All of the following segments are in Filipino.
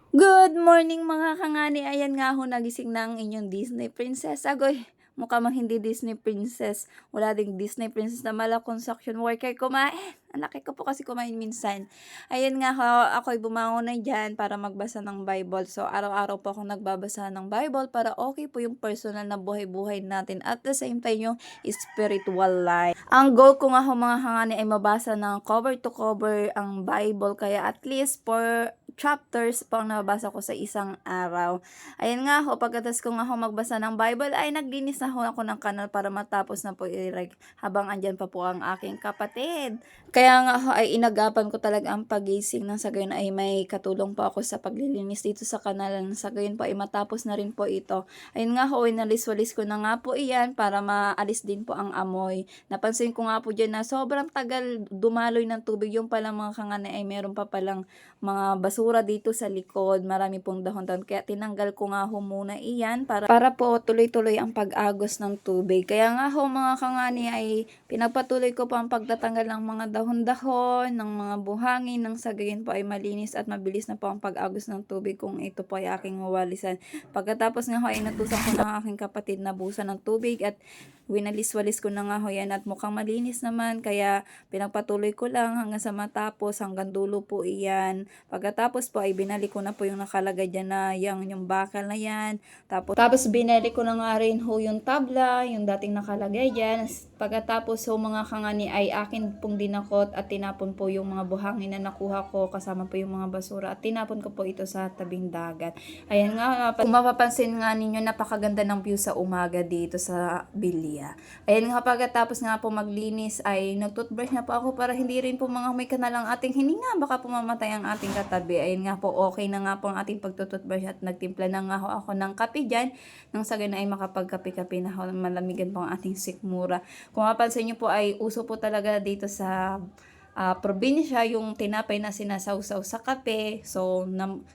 Good morning mga kangani. Ayan nga ho, nagising na ang inyong Disney princess. Agoy, mukha mang hindi Disney princess. Wala ding Disney princess na mala construction worker kumain. Ang laki ko po kasi kumain minsan. Ayan nga ho, ako'y bumangon na dyan para magbasa ng Bible. So, araw-araw po ako nagbabasa ng Bible para okay po yung personal na buhay-buhay natin. At the same time, yung spiritual life. Ang goal ko nga ho mga kangani ay mabasa ng cover to cover ang Bible. Kaya at least for chapters po ang nababasa ko sa isang araw. Ayan nga ho, pagkatas ko nga ho magbasa ng Bible, ay naglinis na ho ako ng kanal para matapos na po i-reg habang andyan pa po ang aking kapatid. Kaya nga ho, ay inagapan ko talaga ang pagising nang sa gayon ay may katulong po ako sa paglilinis dito sa kanal. Nang sa gayon po ay matapos na rin po ito. Ayun nga ho, inalis-walis ko na nga po iyan para maalis din po ang amoy. Napansin ko nga po dyan na sobrang tagal dumaloy ng tubig. Yung palang mga kangana ay meron pa palang mga basura dito sa likod, marami pong dahon-dahon. Kaya tinanggal ko nga ho muna iyan para po tuloy-tuloy ang pag-agos ng tubig. Kaya nga ho mga kangani ay pinagpatuloy ko po ang pagtatanggal ng mga dahon-dahon, ng mga buhangin, nang sa gayon po ay malinis at mabilis na po ang pag-agos ng tubig kung ito po ay aking wawalisan. Pagkatapos nga ho ay natusan ko ng aking kapatid na busa ng tubig at winalis-walis ko na nga ho yan at mukhang malinis naman, kaya pinagpatuloy ko lang hanggang sa matapos, hanggang dulo po iyan. Pagkatapos po ay binalik ko na po yung nakalagay dyan na yung bakal na yan. Tapos binalik ko na nga rin ho yung tabla, yung dating nakalagay dyan. Pagkatapos ho mga kangani ay akin pong dinakot at tinapon po yung mga buhangin na nakuha ko kasama po yung mga basura at tinapon ko po ito sa tabing dagat. Ayan nga, kung mapapansin nga ninyo, napakaganda ng view sa umaga dito sa Bilya. Ayan nga, pagkatapos nga po maglinis ay nag-toothbrush na po ako para hindi rin po mga may kanal ang ating hininga, baka pumamatay ang ating katabi. Ayan nga po, okay na nga po ang ating pagtututbrush at nagtimpla na nga ako ng kape dyan nang sa ganun ay makapagkape-kape na ako, malamigan po ang ating sikmura. Kung mapansin nyo po ay uso po talaga dito sa probinsya yung tinapay na sinasawsaw sa kape. So,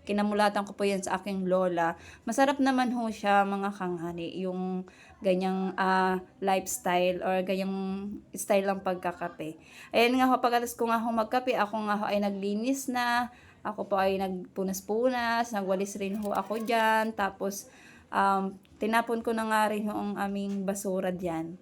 kinamulatan ko po yan sa aking lola. Masarap naman ho siya mga kangani, yung ganyang lifestyle or ganyang style ng pagkakape. Ayan nga ho, pagkatas ko nga ho magkape, ako nga ho ay naglinis na. Ako po ay nagpunas-punas, nagwalis rin ho ako dyan. Tapos, tinapon ko na nga rin yung aming basura dyan.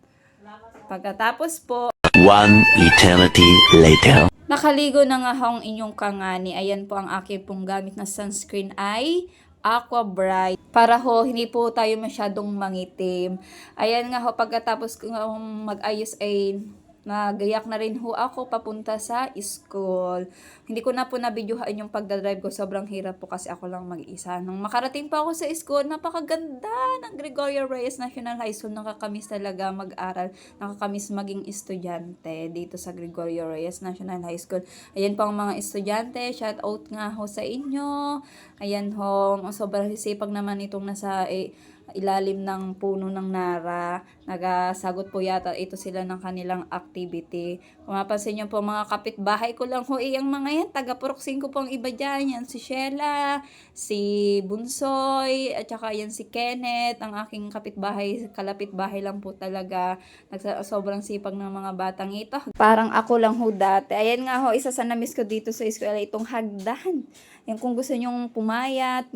Pagkatapos po, One eternity later. nakaligo na nga ho ang inyong kangani. Ayan po ang aking pong gamit na sunscreen ay Aqua Bright. Para ho, hindi po tayo masyadong mangitim. Ayan nga ho, pagkatapos ko nga mag-ayos ay nagayak na rin ho ako papunta sa school. Hindi ko na po nabidyohan yung pagdadrive ko. Sobrang hirap po kasi ako lang mag-isa. Nung makarating pa ako sa school, napakaganda ng Gregorio Reyes National High School. Nakakamiss talaga mag-aral. Nakakamiss maging estudyante dito sa Gregorio Reyes National High School. Ayan po ang mga estudyante. Shout out nga ho sa inyo. Ayan ho, sobrang sipag naman itong nasa ilalim ng puno ng Nara. Nagasagot po yata ito sila ng kanilang activity. Kung mapansin nyo po mga kapitbahay ko lang ho, ang mga yan, taga Purok 5 po ang iba dyan. Yan si Sheila, si Bunsoy, at saka yan si Kenneth, ang aking kapitbahay, kalapit-bahay lang po talaga. Sobrang sipag ng mga batang ito. Parang ako lang ho dati. Ayan nga ho, isa sa namiss ko dito sa eskwela, itong hagdan. Yung kung gusto nyong pumayat,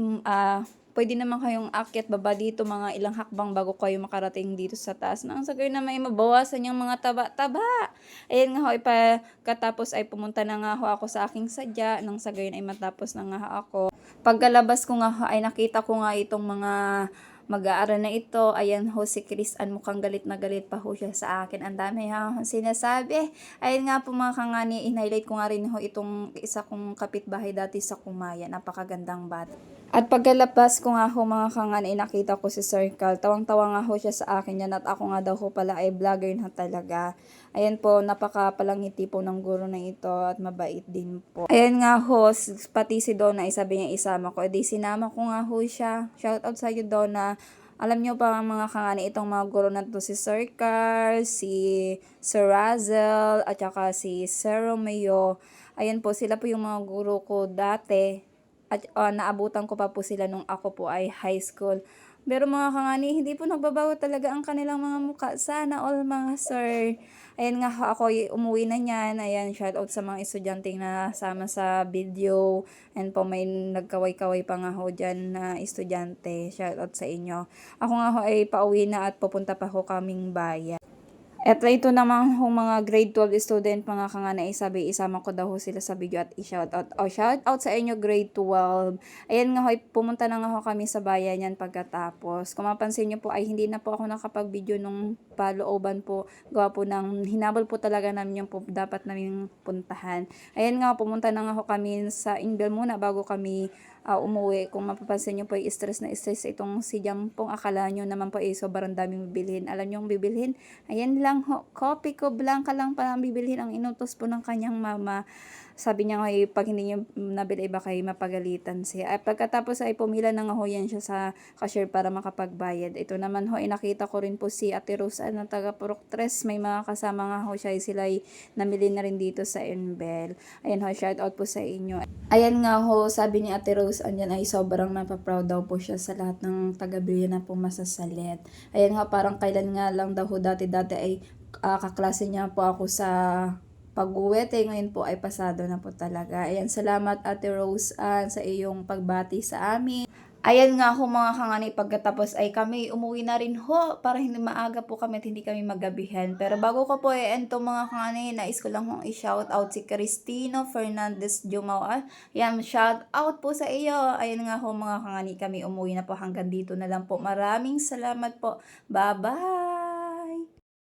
pwede naman kayong akyat baba dito mga ilang hakbang bago kayo makarating dito sa taas. Nang sa gayon na may mabawasan yung mga taba-taba. Ayan nga ho, pagkatapos ay pumunta na nga ho ako sa aking sadya. Nang sa gayon ay matapos na nga ako. Pagkalabas ko nga ho, ay nakita ko nga itong mga mag-aaral na ito. Ayan ho, si Chris Ann, mukhang galit na galit pa ho siya sa akin. Ang dami ha sinasabi. Ayan nga po mga kangani, in-highlight ko nga rin ho itong isa kong kapitbahay dati sa Kumaya. Napakagandang bata. At pagkalabas ko nga ho mga kangani, nakita ko si Sir Carl. Tawang-tawa nga ho siya sa akin yan at ako nga daw ho pala ay vlogger na talaga. Ayan po, napakapalangiti po ng guro na ito at mabait din po. Ayan nga ho, pati si Donna ay sabi niya isama ko. E di sinama ko nga ho siya. Shout out sa iyo Donna. Alam nyo pa mga kangani, itong mga guro na to, si Sir Carl, si Sir Razel, at saka si Sir Romeo. Ayan po, sila po yung mga guro ko dati. At naabutan ko pa po sila nung ako po ay high school. Pero mga kangani, hindi po nagbabago talaga ang kanilang mga mukha. Sana all mga sir. Ayan nga ho, ako umuwi na niyan. Ayan, shoutout sa mga estudyanteng nasama sa video. And po may nagkaway-kaway pa nga ho dyan na estudyante. Shoutout sa inyo. Ako nga ho ay pauwi na at pupunta pa ho kaming bayan. At ito naman hong mga grade 12 student mga kangana sabi isama ko daw ho sila sa video at i-shoutout. O shoutout sa inyo grade 12. Ayan nga ho, pumunta na nga ho kami sa bayan yan pagkatapos. Kung mapansin nyo po ay hindi na po ako nakapag-video nung palooban po. Gawa po ng hinabol po talaga namin yung po dapat namin puntahan. Ayan nga, pumunta na nga ho kami sa Inbel muna bago kami umuwi. Kung mapapansin nyo po ay stress na stress itong si Jampong. Akala nyo naman po ay sobrang daming bibilhin. Alam nyo ang bibilhin? Ayan lang ho, kopi ko blanca lang pala ang bibilhin. Ang inutos po ng kanyang mama. Sabi niya nga pag hindi niyo nabili baka mapagalitan siya. Ay pagkatapos ay pumila na nga ho yan siya sa cashier para makapagbayad. Ito naman ho, nakita ko rin po si Ate Rosa na taga Purok 3. May mga kasama nga ho siya. Sila ay namili na rin dito sa Enbel. Ayan ho, shout out po sa inyo. Ayan nga ho, sabi ni Ate Rose, andyan ay sobrang napaproud daw po siya sa lahat ng taga-Bilya na po masasalit. Ayan nga, parang kailan nga lang daw ho dati-dati ay kaklase niya po ako sa pag-uwit. Ngayon po ay pasado na po talaga. Ayan, salamat Ate Rose sa iyong pagbati sa amin. Ayan nga ho mga kangani, pagkatapos ay kami umuwi na rin ho para hindi maaga po kami at hindi kami magabihan. Pero bago ko po ento mga kangani, nais ko lang hong i-shout out si Cristino Fernandez Jumao. Yan, shout out po sa iyo. Ayan nga ho mga kangani, kami umuwi na po hanggang dito na lang po. Maraming salamat po. Bye-bye!